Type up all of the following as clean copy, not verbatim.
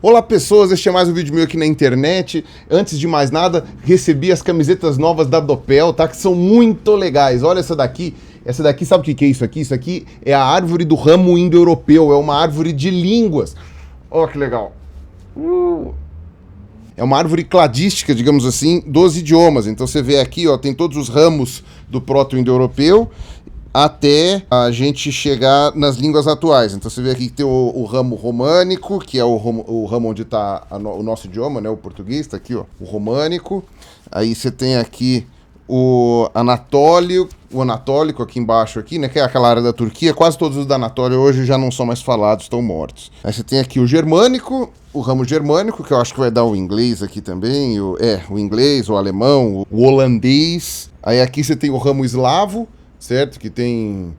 Olá pessoas, este é mais um vídeo meu aqui na internet. Antes de mais nada, recebi as camisetas novas da Doppel, tá? Que são muito legais. Olha essa daqui. Essa daqui, sabe o que é isso aqui? Isso aqui é a árvore do ramo indo-europeu, é uma árvore de línguas. Olha que legal. É uma árvore cladística, digamos assim, dos idiomas. Então você vê aqui, ó, tem todos os ramos do proto-indo-europeu até a gente chegar nas línguas atuais. Então você vê aqui que tem o ramo românico, que é o ramo onde está o nosso idioma, né? O português, está aqui, ó, o românico. Aí você tem aqui o anatólico aqui embaixo, aqui, né? Que é aquela área da Turquia. Quase todos os da Anatólia hoje já não são mais falados, estão mortos. Aí você tem aqui o germânico, o ramo germânico, que eu acho que vai dar o inglês aqui também. O inglês, o alemão, o holandês. Aí aqui você tem o ramo eslavo, certo? Que tem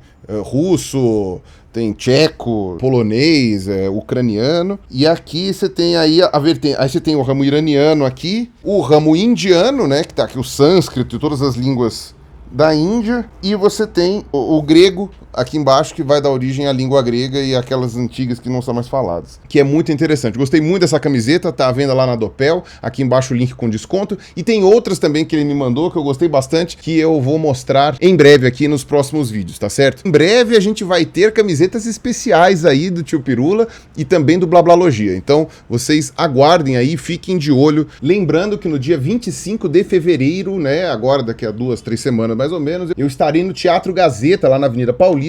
russo, tem tcheco, polonês, ucraniano. E aqui você tem aí a vertente. Aí você tem o ramo iraniano aqui, o ramo indiano, né? Que tá aqui o sânscrito e todas as línguas da Índia. E você tem o grego aqui embaixo, que vai dar origem à língua grega e aquelas antigas que não são mais faladas. Que é muito interessante. Gostei muito dessa camiseta, tá à venda lá na Doppel. Aqui embaixo o link com desconto. E tem outras também que ele me mandou, que eu gostei bastante, que eu vou mostrar em breve aqui nos próximos vídeos, tá certo? Em breve a gente vai ter camisetas especiais aí do Tio Pirula e também do Blablalogia. Então, vocês aguardem aí, fiquem de olho. Lembrando que no dia 25 de fevereiro, né, agora daqui a 2-3 semanas mais ou menos, eu estarei no Teatro Gazeta, lá na Avenida Paulista,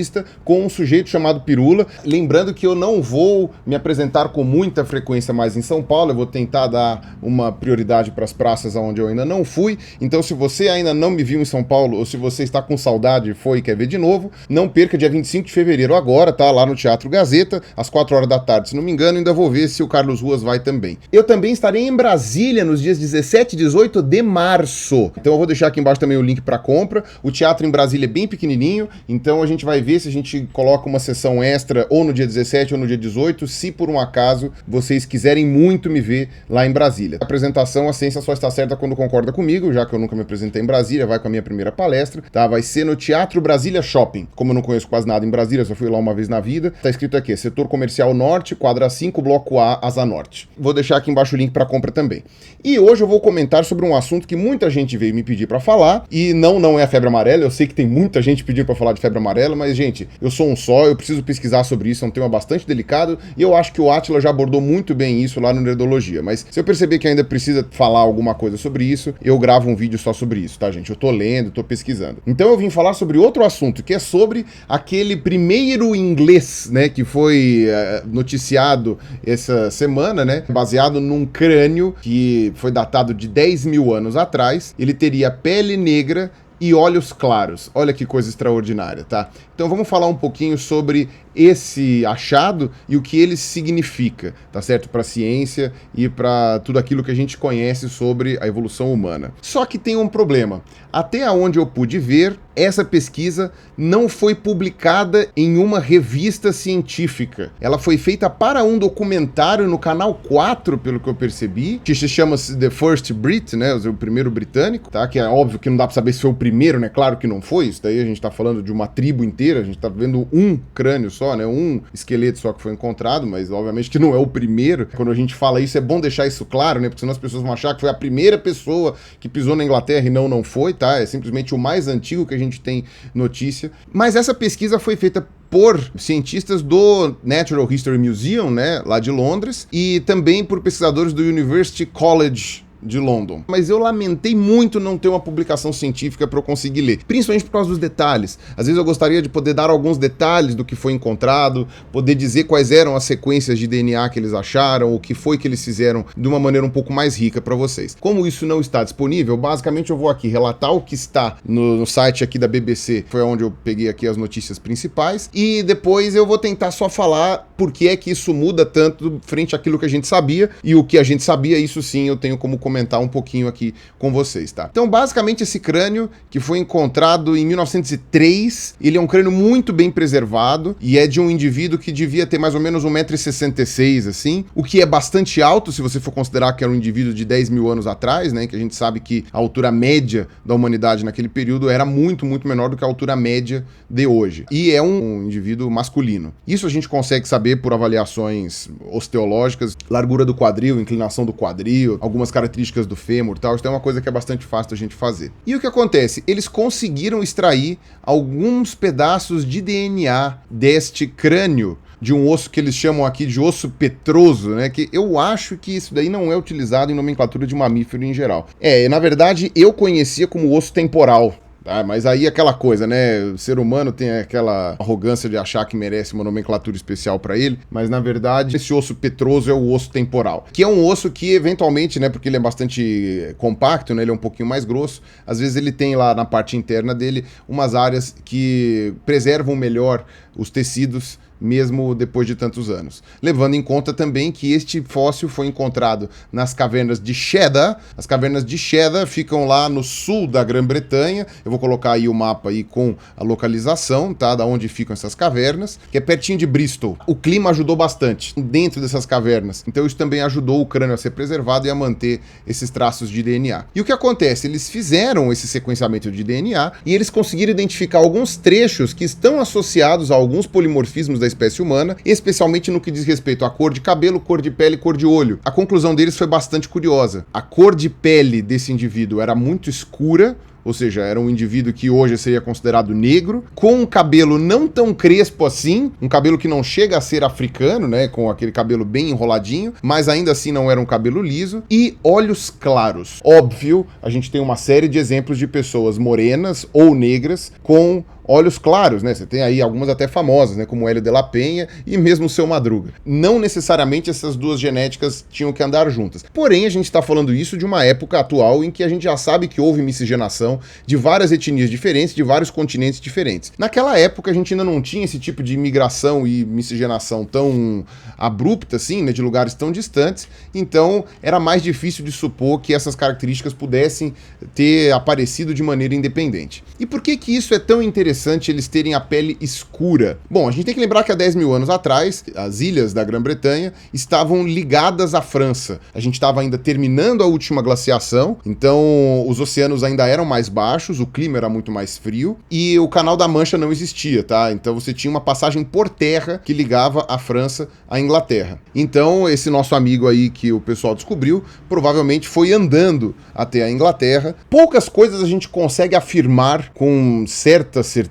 com um sujeito chamado Pirula. Lembrando que eu não vou me apresentar com muita frequência mais em São Paulo, eu vou tentar dar uma prioridade para as praças onde eu ainda não fui. Então, se você ainda não me viu em São Paulo, ou se você está com saudade, foi e quer ver de novo, não perca dia 25 de fevereiro agora, tá? Lá no Teatro Gazeta, às 4 horas da tarde, se não me engano. Ainda vou ver se o Carlos Ruas vai também. Eu também estarei em Brasília nos dias 17 e 18 de março. Então eu vou deixar aqui embaixo também o link para compra. O teatro em Brasília é bem pequenininho, então a gente vai ver se a gente coloca uma sessão extra ou no dia 17 ou no dia 18, se por um acaso vocês quiserem muito me ver lá em Brasília. A apresentação, a ciência só está certa quando concorda comigo, já que eu nunca me apresentei em Brasília, vai com a minha primeira palestra, tá? Vai ser no Teatro Brasília Shopping. Como eu não conheço quase nada em Brasília, só fui lá uma vez na vida, tá escrito aqui, Setor Comercial Norte, quadra 5, Bloco A, Asa Norte. Vou deixar aqui embaixo o link para compra também. E hoje eu vou comentar sobre um assunto que muita gente veio me pedir para falar, e não é a febre amarela. Eu sei que tem muita gente pedindo para falar de febre amarela, mas, gente, eu sou um só, eu preciso pesquisar sobre isso, é um tema bastante delicado, e eu acho que o Átila já abordou muito bem isso lá no Nerdologia, mas se eu perceber que ainda precisa falar alguma coisa sobre isso, eu gravo um vídeo só sobre isso, tá, gente? Eu tô lendo, tô pesquisando. Então eu vim falar sobre outro assunto, que é sobre aquele primeiro inglês, né, que foi noticiado essa semana, né, baseado num crânio que foi datado de 10 mil anos atrás. Ele teria pele negra e olhos claros. Olha que coisa extraordinária, tá? Então vamos falar um pouquinho sobre esse achado e o que ele significa, tá certo? Para a ciência e para tudo aquilo que a gente conhece sobre a evolução humana. Só que tem um problema. Até onde eu pude ver, essa pesquisa não foi publicada em uma revista científica. Ela foi feita para um documentário no Canal 4, pelo que eu percebi, que se chama The First Brit, né? O primeiro britânico, tá? Que é óbvio que não dá para saber se foi o primeiro, né? Claro que não foi. Isso daí a gente tá falando de uma tribo inteira, a gente tá vendo um crânio só, né? Um esqueleto só que foi encontrado, mas obviamente que não é o primeiro. Quando a gente fala isso, é bom deixar isso claro, né? Porque senão as pessoas vão achar que foi a primeira pessoa que pisou na Inglaterra e não foi, tá? É simplesmente o mais antigo que a gente tem notícia. Mas essa pesquisa foi feita por cientistas do Natural History Museum, né? Lá de Londres, e também por pesquisadores do University College de London. Mas eu lamentei muito não ter uma publicação científica para eu conseguir ler, principalmente por causa dos detalhes. Às vezes eu gostaria de poder dar alguns detalhes do que foi encontrado, poder dizer quais eram as sequências de DNA que eles acharam, o que foi que eles fizeram de uma maneira um pouco mais rica para vocês. Como isso não está disponível, basicamente eu vou aqui relatar o que está no site aqui da BBC, foi onde eu peguei aqui as notícias principais, e depois eu vou tentar só falar por que é que isso muda tanto frente àquilo que a gente sabia, e o que a gente sabia, isso sim eu tenho como comentar comentar um pouquinho aqui com vocês, tá? Então, basicamente, esse crânio, que foi encontrado em 1903, ele é um crânio muito bem preservado e é de um indivíduo que devia ter mais ou menos 1,66 m, assim, o que é bastante alto se você for considerar que era um indivíduo de 10 mil anos atrás, né, que a gente sabe que a altura média da humanidade naquele período era muito, muito menor do que a altura média de hoje. E é um indivíduo masculino. Isso a gente consegue saber por avaliações osteológicas, largura do quadril, inclinação do quadril, algumas características do fêmur e tal. Isso é uma coisa que é bastante fácil da gente fazer. E o que acontece? Eles conseguiram extrair alguns pedaços de DNA deste crânio, de um osso que eles chamam aqui de osso petroso, né? Que eu acho que isso daí não é utilizado em nomenclatura de mamífero em geral. Na verdade, eu conhecia como osso temporal. Ah, mas aí aquela coisa, né? O ser humano tem aquela arrogância de achar que merece uma nomenclatura especial para ele, mas na verdade esse osso petroso é o osso temporal, que é um osso que eventualmente, né, porque ele é bastante compacto, né, ele é um pouquinho mais grosso, às vezes ele tem lá na parte interna dele umas áreas que preservam melhor os tecidos mesmo depois de tantos anos. Levando em conta também que este fóssil foi encontrado nas cavernas de Cheddar. As cavernas de Cheddar ficam lá no sul da Grã-Bretanha. Eu vou colocar aí o mapa aí com a localização, tá? Da onde ficam essas cavernas, que é pertinho de Bristol. O clima ajudou bastante dentro dessas cavernas. Então isso também ajudou o crânio a ser preservado e a manter esses traços de DNA. E o que acontece? Eles fizeram esse sequenciamento de DNA e eles conseguiram identificar alguns trechos que estão associados a alguns polimorfismos da espécie humana, especialmente no que diz respeito à cor de cabelo, cor de pele e cor de olho. A conclusão deles foi bastante curiosa. A cor de pele desse indivíduo era muito escura, ou seja, era um indivíduo que hoje seria considerado negro, com um cabelo não tão crespo assim, um cabelo que não chega a ser africano, né, com aquele cabelo bem enroladinho, mas ainda assim não era um cabelo liso, e olhos claros. Óbvio, a gente tem uma série de exemplos de pessoas morenas ou negras com olhos claros, né? Você tem aí algumas até famosas, né? Como o Hélio de la Penha e mesmo o Seu Madruga. Não necessariamente essas duas genéticas tinham que andar juntas. Porém, a gente está falando isso de uma época atual em que a gente já sabe que houve miscigenação de várias etnias diferentes, de vários continentes diferentes. Naquela época, a gente ainda não tinha esse tipo de migração e miscigenação tão abrupta, assim, né? De lugares tão distantes. Então, era mais difícil de supor que essas características pudessem ter aparecido de maneira independente. E por que que isso é tão interessante eles terem a pele escura? Bom, a gente tem que lembrar que há 10 mil anos atrás, as ilhas da Grã-Bretanha estavam ligadas à França. A gente estava ainda terminando a última glaciação, então os oceanos ainda eram mais baixos, o clima era muito mais frio e o Canal da Mancha não existia, tá? Então você tinha uma passagem por terra que ligava a França à Inglaterra. Então esse nosso amigo aí que o pessoal descobriu, provavelmente foi andando até a Inglaterra. Poucas coisas a gente consegue afirmar com certa certeza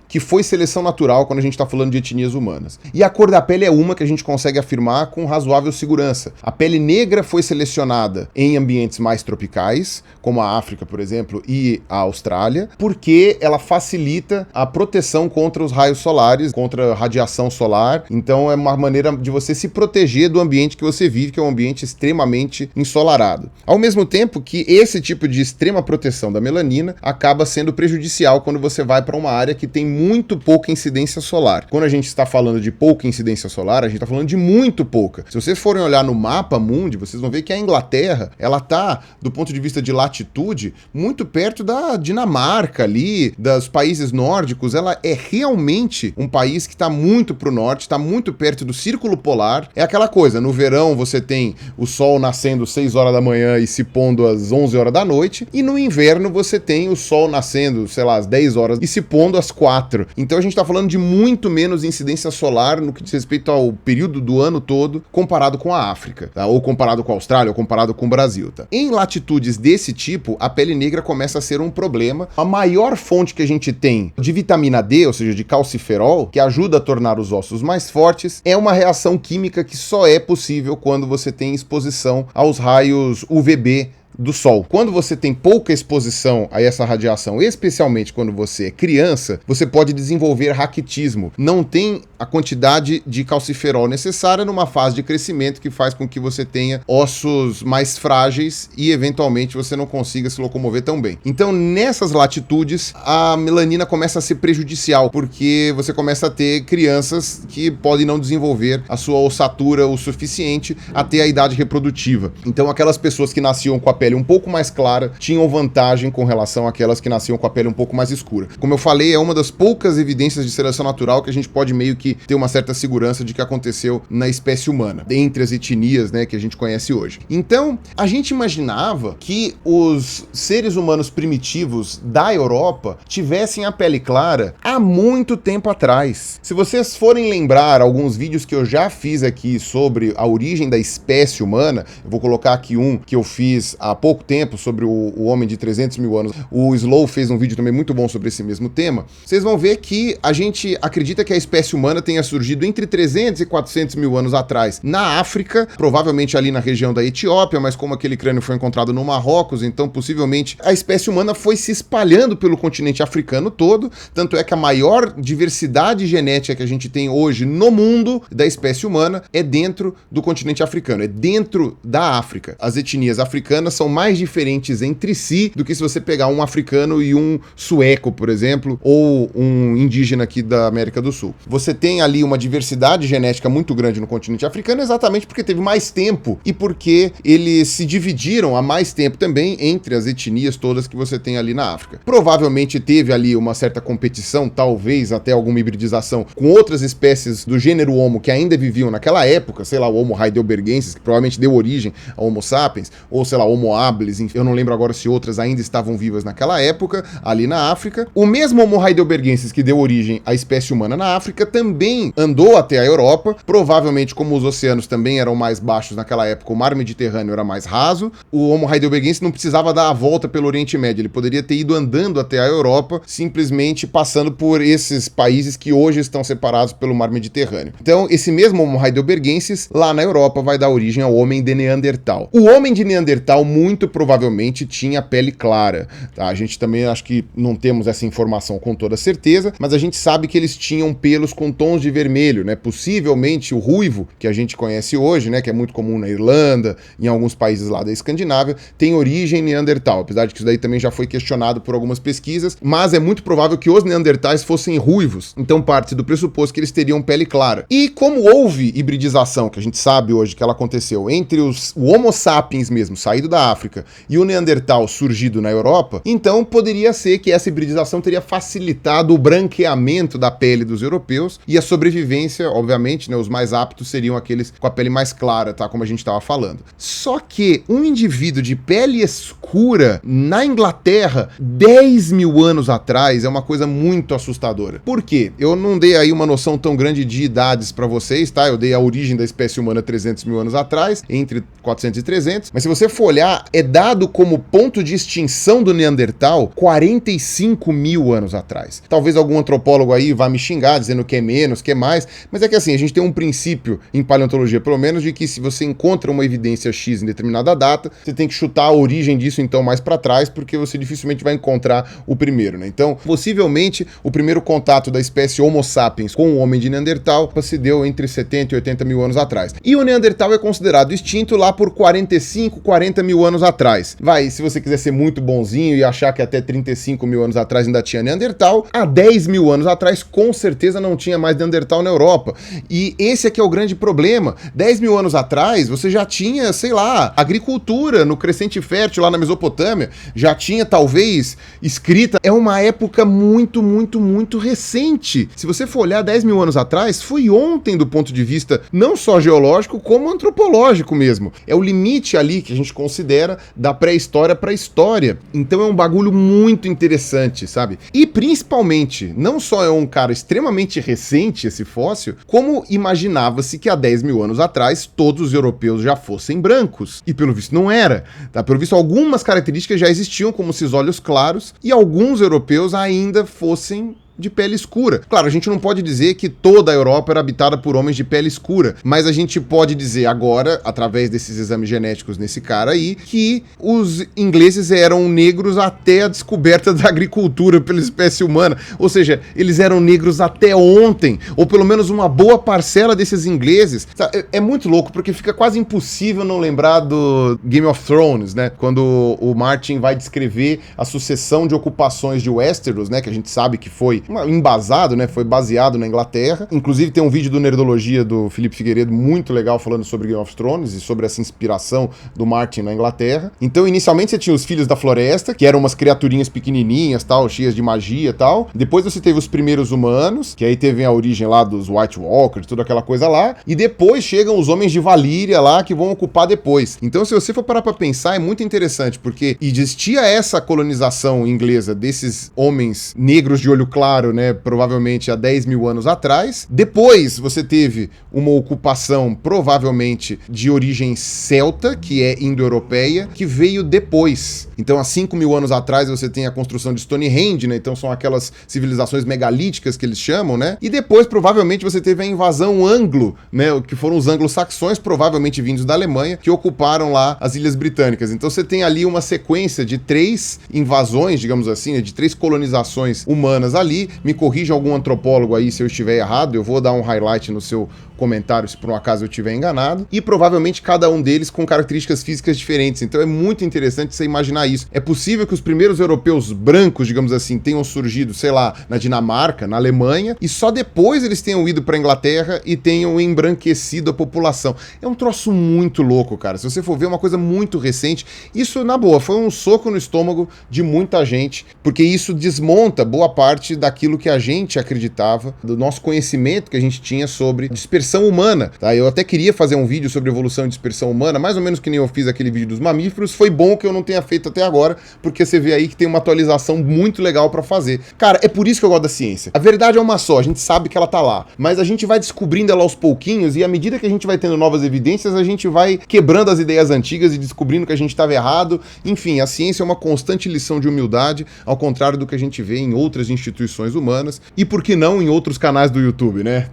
que foi seleção natural quando a gente está falando de etnias humanas. E a cor da pele é uma que a gente consegue afirmar com razoável segurança. A pele negra foi selecionada em ambientes mais tropicais, como a África, por exemplo, e a Austrália, porque ela facilita a proteção contra os raios solares, contra a radiação solar. Então é uma maneira de você se proteger do ambiente que você vive, que é um ambiente extremamente ensolarado. Ao mesmo tempo que esse tipo de extrema proteção da melanina acaba sendo prejudicial quando você vai para uma área que tem muito pouca incidência solar. Quando a gente está falando de pouca incidência solar, a gente está falando de muito pouca. Se vocês forem olhar no mapa mundi, vocês vão ver que a Inglaterra, ela tá, do ponto de vista de latitude, muito perto da Dinamarca ali, dos países nórdicos. Ela é realmente um país que está muito pro norte, está muito perto do círculo polar. É aquela coisa, no verão você tem o sol nascendo às 6 horas da manhã e se pondo às 11 horas da noite, e no inverno você tem o sol nascendo, sei lá, às 10 horas e se pondo às 4. Então a gente está falando de muito menos incidência solar no que diz respeito ao período do ano todo, comparado com a África, tá? Ou comparado com a Austrália, ou comparado com o Brasil, tá? Em latitudes desse tipo, a pele negra começa a ser um problema. A maior fonte que a gente tem de vitamina D, ou seja, de calciferol, que ajuda a tornar os ossos mais fortes, é uma reação química que só é possível quando você tem exposição aos raios UVB do Sol. Quando você tem pouca exposição a essa radiação, especialmente quando você é criança, você pode desenvolver raquitismo. Não tem a quantidade de calciferol necessária numa fase de crescimento que faz com que você tenha ossos mais frágeis e, eventualmente, você não consiga se locomover tão bem. Então, nessas latitudes, a melanina começa a ser prejudicial, porque você começa a ter crianças que podem não desenvolver a sua ossatura o suficiente até a idade reprodutiva. Então, aquelas pessoas que nasciam com a pele um pouco mais clara tinham vantagem com relação àquelas que nasciam com a pele um pouco mais escura. Como eu falei, é uma das poucas evidências de seleção natural que a gente pode meio que ter uma certa segurança de que aconteceu na espécie humana, entre as etnias, né, que a gente conhece hoje. Então, a gente imaginava que os seres humanos primitivos da Europa tivessem a pele clara há muito tempo atrás. Se vocês forem lembrar alguns vídeos que eu já fiz aqui sobre a origem da espécie humana, eu vou colocar aqui um que eu fiz há pouco tempo sobre o homem de 300 mil anos. O Slow fez um vídeo também muito bom sobre esse mesmo tema. Vocês vão ver que a gente acredita que a espécie humana tenha surgido entre 300 e 400 mil anos atrás na África, provavelmente ali na região da Etiópia, mas como aquele crânio foi encontrado no Marrocos, então possivelmente a espécie humana foi se espalhando pelo continente africano todo, tanto é que a maior diversidade genética que a gente tem hoje no mundo da espécie humana é dentro do continente africano, é dentro da África. As etnias africanas são mais diferentes entre si do que se você pegar um africano e um sueco, por exemplo, ou um indígena aqui da América do Sul. Você tem ali uma diversidade genética muito grande no continente africano exatamente porque teve mais tempo e porque eles se dividiram há mais tempo também entre as etnias todas que você tem ali na África. Provavelmente teve ali uma certa competição, talvez até alguma hibridização com outras espécies do gênero Homo que ainda viviam naquela época, sei lá, o Homo heidelbergensis, que provavelmente deu origem ao Homo sapiens, ou sei lá, Homo habilis, enfim, eu não lembro agora se outras ainda estavam vivas naquela época, ali na África. O mesmo Homo heidelbergensis que deu origem à espécie humana na África também andou até a Europa, provavelmente como os oceanos também eram mais baixos naquela época, o mar Mediterrâneo era mais raso, o Homo heidelbergensis não precisava dar a volta pelo Oriente Médio, ele poderia ter ido andando até a Europa, simplesmente passando por esses países que hoje estão separados pelo mar Mediterrâneo. Então, esse mesmo Homo heidelbergensis, lá na Europa, vai dar origem ao homem de Neandertal. O homem de Neandertal, muito provavelmente, tinha pele clara, tá? A gente também acho que não temos essa informação com toda certeza, mas a gente sabe que eles tinham pelos com tons de vermelho, né? Possivelmente o ruivo, que a gente conhece hoje, né? Que é muito comum na Irlanda, em alguns países lá da Escandinávia, tem origem Neandertal, apesar de que isso daí também já foi questionado por algumas pesquisas, mas é muito provável que os Neandertais fossem ruivos, então parte do pressuposto que eles teriam pele clara. E como houve hibridização, que a gente sabe hoje que ela aconteceu entre o Homo sapiens mesmo, saído da África, e o Neandertal surgido na Europa, então poderia ser que essa hibridização teria facilitado o branqueamento da pele dos europeus e a sobrevivência, obviamente, né, os mais aptos seriam aqueles com a pele mais clara, tá, como a gente estava falando. Só que um indivíduo de pele escura na Inglaterra 10 mil anos atrás é uma coisa muito assustadora. Por quê? Eu não dei aí uma noção tão grande de idades para vocês, tá? Eu dei a origem da espécie humana 300 mil anos atrás, entre 400 e 300, mas se você for olhar, é dado como ponto de extinção do Neandertal 45 mil anos atrás. Talvez algum antropólogo aí vá me xingar dizendo que é menos, que é mais, mas é que assim, a gente tem um princípio em paleontologia, pelo menos, de que se você encontra uma evidência X em determinada data, você tem que chutar a origem disso então mais para trás, porque você dificilmente vai encontrar o primeiro, né? Então, possivelmente, o primeiro contato da espécie Homo sapiens com o homem de Neandertal se deu entre 70 e 80 mil anos atrás. E o Neandertal é considerado extinto lá por 45, 40 mil anos atrás. Vai, se você quiser ser muito bonzinho e achar que até 35 mil anos atrás ainda tinha Neandertal, há 10 mil anos atrás com certeza não tinha mais Neandertal na Europa. E esse aqui é o grande problema. 10 mil anos atrás você já tinha, sei lá, agricultura no Crescente Fértil lá na Mesopotâmia, já tinha talvez escrita. É uma época muito, muito, muito recente. Se você for olhar 10 mil anos atrás, foi ontem do ponto de vista não só geológico, como antropológico mesmo. É o limite ali que a gente considera da pré-história para a história. Então é um bagulho muito interessante, sabe? E principalmente, não só é um cara extremamente recente esse fóssil, como imaginava-se que há 10 mil anos atrás todos os europeus já fossem brancos. E pelo visto não era, tá? Pelo visto algumas características já existiam, como esses olhos claros, e alguns europeus ainda fossem de pele escura. Claro, a gente não pode dizer que toda a Europa era habitada por homens de pele escura, mas a gente pode dizer agora, através desses exames genéticos nesse cara aí, que os ingleses eram negros até a descoberta da agricultura pela espécie humana. Ou seja, eles eram negros até ontem, ou pelo menos uma boa parcela desses ingleses. É muito louco, porque fica quase impossível não lembrar do Game of Thrones, né? Quando o Martin vai descrever a sucessão de ocupações de Westeros, né? Que a gente sabe que foi embasado, né? Foi baseado na Inglaterra. Inclusive tem um vídeo do Nerdologia do Felipe Figueiredo muito legal falando sobre Game of Thrones e sobre essa inspiração do Martin na Inglaterra. Então, inicialmente você tinha os Filhos da Floresta, que eram umas criaturinhas pequenininhas, tal, cheias de magia e tal. Depois você teve os primeiros humanos, que aí teve a origem lá dos White Walkers, toda aquela coisa lá. E depois chegam os Homens de Valíria lá, que vão ocupar depois. Então, se você for parar pra pensar, é muito interessante, porque existia essa colonização inglesa desses homens negros de olho claro, né, provavelmente há 10 mil anos atrás. Depois você teve uma ocupação provavelmente de origem celta, que é indo-europeia, que veio depois. Então, há 5 mil anos atrás você tem a construção de Stonehenge, né? Então são aquelas civilizações megalíticas que eles chamam, né? E depois, provavelmente, você teve a invasão anglo, né? Que foram os anglo-saxões, provavelmente vindos da Alemanha, que ocuparam lá as Ilhas Britânicas. Então você tem ali uma sequência de 3 invasões, digamos assim, né? De 3 colonizações humanas ali. Me corrija algum antropólogo aí se eu estiver errado, eu vou dar um highlight no seu comentário se por um acaso eu estiver enganado, e provavelmente cada um deles com características físicas diferentes. Então é muito interessante você imaginar isso. É possível que os primeiros europeus brancos, digamos assim, tenham surgido, sei lá, na Dinamarca, na Alemanha, e só depois eles tenham ido para a Inglaterra e tenham embranquecido a população. É um troço muito louco, cara. Se você for ver, uma coisa muito recente. Isso, na boa, foi um soco no estômago de muita gente, porque isso desmonta boa parte daquilo que a gente acreditava, do nosso conhecimento que a gente tinha sobre dispersão humana, tá? Eu até queria fazer um vídeo sobre evolução e dispersão humana, mais ou menos que nem eu fiz aquele vídeo dos mamíferos. Foi bom que eu não tenha feito até agora, porque você vê aí que tem uma atualização muito legal pra fazer. Cara, é por isso que eu gosto da ciência. A verdade é uma só, a gente sabe que ela tá lá, mas a gente vai descobrindo ela aos pouquinhos, e à medida que a gente vai tendo novas evidências, a gente vai quebrando as ideias antigas e descobrindo que a gente estava errado. Enfim, a ciência é uma constante lição de humildade, ao contrário do que a gente vê em outras instituições humanas, e por que não em outros canais do YouTube, né?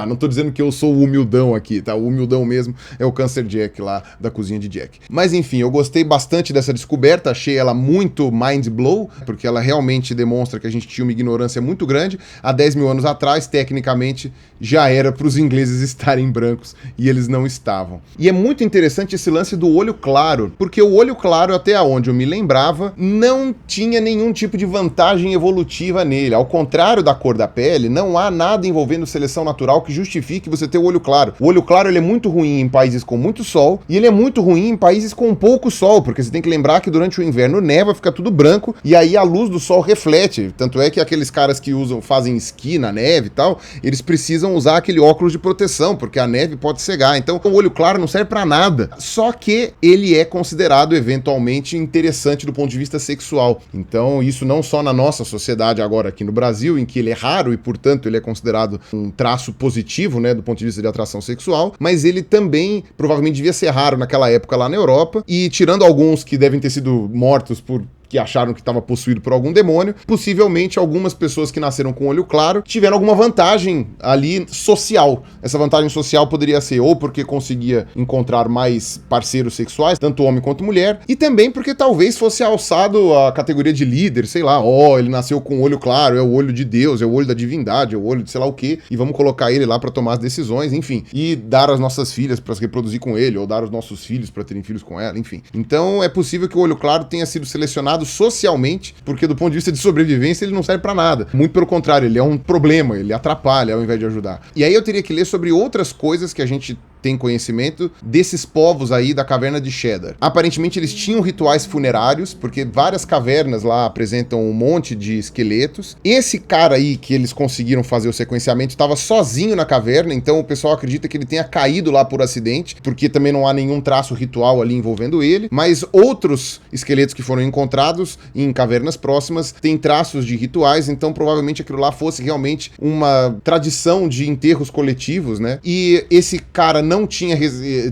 Não tô dizendo que eu sou o humildão aqui, tá? O humildão mesmo é o Cancer Jack lá da cozinha de Jack. Mas enfim, eu gostei bastante dessa descoberta, achei ela muito mind blow, porque ela realmente demonstra que a gente tinha uma ignorância muito grande. Há 10 mil anos atrás, tecnicamente, já era para os ingleses estarem brancos e eles não estavam. E é muito interessante esse lance do olho claro, porque o olho claro, até onde eu me lembrava, não tinha nenhum tipo de vantagem evolutiva nele. Ao contrário da cor da pele, não há nada envolvendo seleção natural que justifique você ter o olho claro. O olho claro ele é muito ruim em países com muito sol, e ele é muito ruim em países com pouco sol, porque você tem que lembrar que durante o inverno neva, fica tudo branco, e aí a luz do sol reflete. Tanto é que aqueles caras que fazem esqui na neve e tal, eles precisam usar aquele óculos de proteção, porque a neve pode cegar. Então o olho claro não serve pra nada. Só que ele é considerado eventualmente interessante do ponto de vista sexual. Então isso não só na nossa sociedade agora aqui no Brasil, em que ele é raro e portanto ele é considerado um traço positivo, né, do ponto de vista de atração sexual, mas ele também provavelmente devia ser raro naquela época lá na Europa, e tirando alguns que devem ter sido mortos que acharam que estava possuído por algum demônio, possivelmente algumas pessoas que nasceram com olho claro tiveram alguma vantagem ali social. Essa vantagem social poderia ser ou porque conseguia encontrar mais parceiros sexuais, tanto homem quanto mulher, e também porque talvez fosse alçado a categoria de líder, sei lá, ele nasceu com olho claro, é o olho de Deus, é o olho da divindade, é o olho de sei lá o quê, e vamos colocar ele lá para tomar as decisões, enfim, e dar as nossas filhas para se reproduzir com ele, ou dar os nossos filhos para terem filhos com ela, enfim. Então é possível que o olho claro tenha sido selecionado socialmente, porque do ponto de vista de sobrevivência ele não serve pra nada. Muito pelo contrário, ele é um problema, ele atrapalha ao invés de ajudar. E aí eu teria que ler sobre outras coisas que a gente tem conhecimento desses povos aí da caverna de Cheddar. Aparentemente eles tinham rituais funerários, porque várias cavernas lá apresentam um monte de esqueletos. Esse cara aí que eles conseguiram fazer o sequenciamento estava sozinho na caverna, então o pessoal acredita que ele tenha caído lá por acidente, porque também não há nenhum traço ritual ali envolvendo ele, mas outros esqueletos que foram encontrados em cavernas próximas têm traços de rituais, então provavelmente aquilo lá fosse realmente uma tradição de enterros coletivos, né? E esse cara não não tinha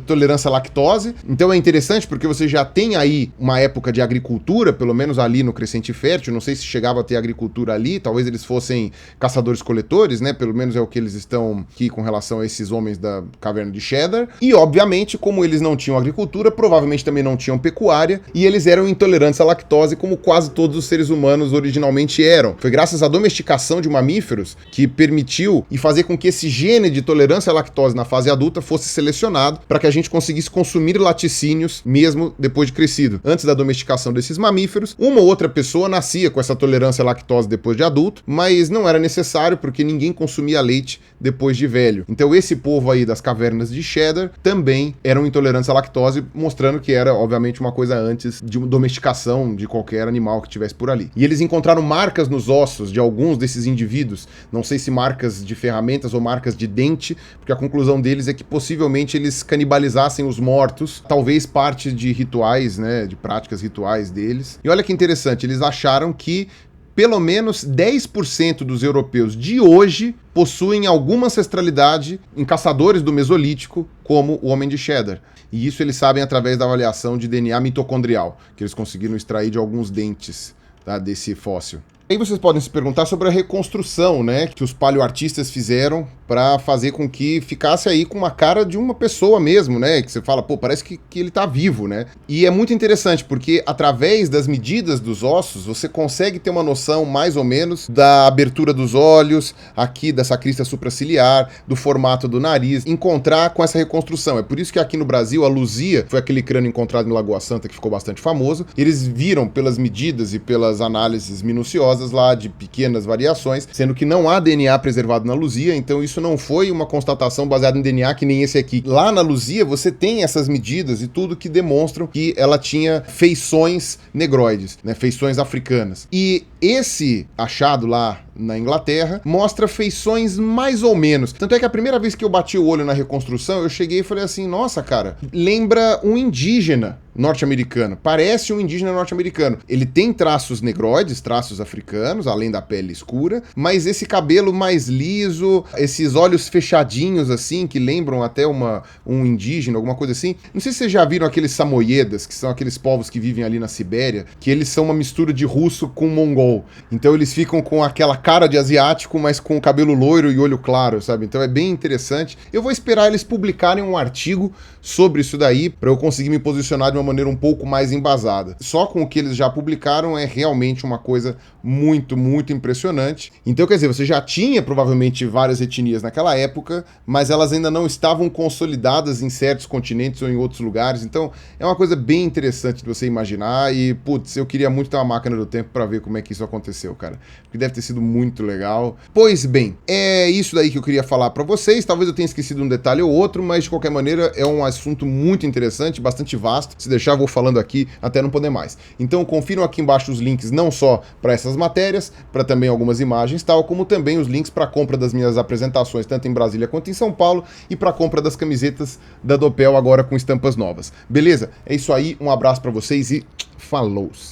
tolerância à lactose. Então é interessante porque você já tem aí uma época de agricultura, pelo menos ali no Crescente Fértil. Não sei se chegava a ter agricultura ali, talvez eles fossem caçadores-coletores, né? Pelo menos é o que eles estão aqui com relação a esses homens da caverna de Cheddar. E, obviamente, como eles não tinham agricultura, provavelmente também não tinham pecuária, e eles eram intolerantes à lactose, como quase todos os seres humanos originalmente eram. Foi graças à domesticação de mamíferos que permitiu e fazer com que esse gene de tolerância à lactose na fase adulta fosse selecionado para que a gente conseguisse consumir laticínios mesmo depois de crescido. Antes da domesticação desses mamíferos, uma ou outra pessoa nascia com essa tolerância à lactose depois de adulto, mas não era necessário porque ninguém consumia leite depois de velho. Então esse povo aí das cavernas de Cheddar também eram intolerantes à lactose, mostrando que era, obviamente, uma coisa antes de uma domesticação de qualquer animal que tivesse por ali. E eles encontraram marcas nos ossos de alguns desses indivíduos, não sei se marcas de ferramentas ou marcas de dente, porque a conclusão deles é que possivelmente eles canibalizassem os mortos, talvez parte de rituais, né, de práticas rituais deles. E olha que interessante, eles acharam que pelo menos 10% dos europeus de hoje possuem alguma ancestralidade em caçadores do Mesolítico, como o Homem de Cheddar. E isso eles sabem através da avaliação de DNA mitocondrial, que eles conseguiram extrair de alguns dentes, tá, desse fóssil. Aí vocês podem se perguntar sobre a reconstrução, né, que os paleoartistas fizeram para fazer com que ficasse aí com uma cara de uma pessoa mesmo, né, que você fala, pô, parece que ele tá vivo, né? E é muito interessante porque através das medidas dos ossos, você consegue ter uma noção mais ou menos da abertura dos olhos, aqui dessa crista supraciliar, do formato do nariz, encontrar com essa reconstrução. É por isso que aqui no Brasil a Luzia foi aquele crânio encontrado em Lagoa Santa que ficou bastante famoso. Eles viram pelas medidas e pelas análises minuciosas lá de pequenas variações, sendo que não há DNA preservado na Luzia, então isso não foi uma constatação baseada em DNA que nem esse aqui. Lá na Luzia você tem essas medidas e tudo que demonstram que ela tinha feições negroides, né, feições africanas. E esse achado lá na Inglaterra mostra feições mais ou menos. Tanto é que a primeira vez que eu bati o olho na reconstrução, eu cheguei e falei assim, nossa, cara, lembra um indígena norte-americano. Parece um indígena norte-americano. Ele tem traços negroides, traços africanos, além da pele escura, mas esse cabelo mais liso, esses olhos fechadinhos assim, que lembram até um indígena, alguma coisa assim. Não sei se vocês já viram aqueles samoyedas, que são aqueles povos que vivem ali na Sibéria, que eles são uma mistura de russo com mongol. Então eles ficam com aquela cara de asiático, mas com o cabelo loiro e olho claro, sabe? Então é bem interessante. Eu vou esperar eles publicarem um artigo sobre isso daí, para eu conseguir me posicionar de uma maneira um pouco mais embasada. Só com o que eles já publicaram é realmente uma coisa muito, muito impressionante. Então, quer dizer, você já tinha provavelmente várias etnias naquela época, mas elas ainda não estavam consolidadas em certos continentes ou em outros lugares. Então, é uma coisa bem interessante de você imaginar e, putz, eu queria muito ter uma máquina do tempo para ver como é que isso aconteceu, cara. Porque deve ter sido muito legal. Pois bem, é isso daí que eu queria falar para vocês. Talvez eu tenha esquecido um detalhe ou outro, mas de qualquer maneira é um assunto muito interessante, bastante vasto. Se deixar, eu vou falando aqui até não poder mais. Então, confiram aqui embaixo os links não só para essas matérias, para também algumas imagens, tal como também os links para compra das minhas apresentações, tanto em Brasília quanto em São Paulo, e para compra das camisetas da Doppel agora com estampas novas. Beleza? É isso aí, um abraço para vocês e falou!